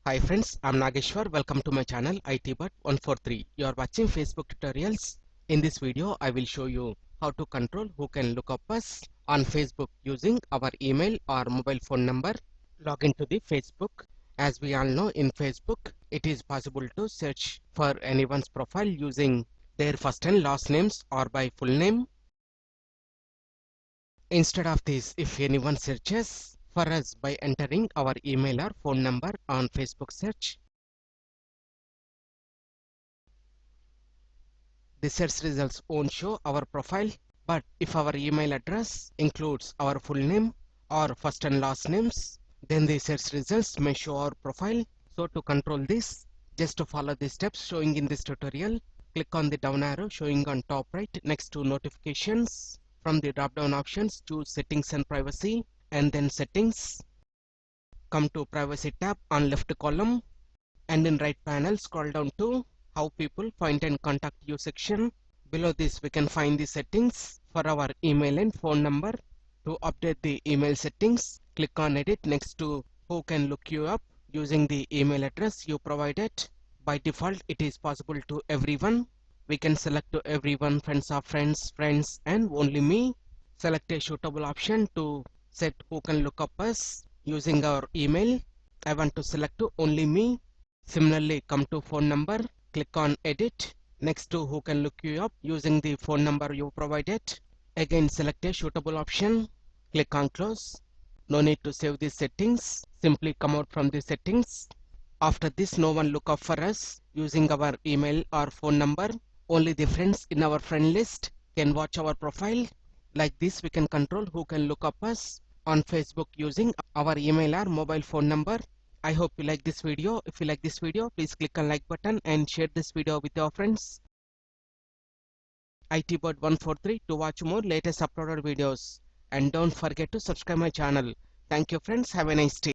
Hi friends, I'm Nageshwar. Welcome to my channel ITbot143. You are watching Facebook tutorials. In this video, I will show you how to control who can look up us on Facebook using our email or mobile phone number. Log into the Facebook. As we all know, in Facebook, it is possible to search for anyone's profile using their first and last names or by full name. Instead of this, if anyone searches for us by entering our email or phone number on Facebook search, the search results won't show our profile, but if our email address includes our full name or first and last names, then the search results may show our profile. So to control this, just to follow the steps showing in this tutorial, click on the down arrow showing on top right next to notifications. From the drop down options, choose settings and privacy and then settings. Come to privacy tab on left column and in right panel scroll down to how people find and contact you section. Below this we can find the settings for our email and phone number. To update the email settings, click on edit next to who can look you up using the email address you provided. By default it is possible to everyone. We can select to everyone, friends of friends, friends and only me. Select a suitable option to set who can look up us using our email. I want to select to only me. Similarly, come to phone number, click on edit next to who can look you up using the phone number you provided. Again select a suitable option, click on close. No need to save these settings, simply come out from the settings. After this, no one look up for us using our email or phone number. Only the friends in our friend list can watch our profile. Like this we can control who can look up us on Facebook using our email or mobile phone number. I hope you like this video. If you like this video, please click on like button and share this video with your friends. ITbot143 to watch more latest uploaded videos. And don't forget to subscribe my channel. Thank you friends. Have a nice day.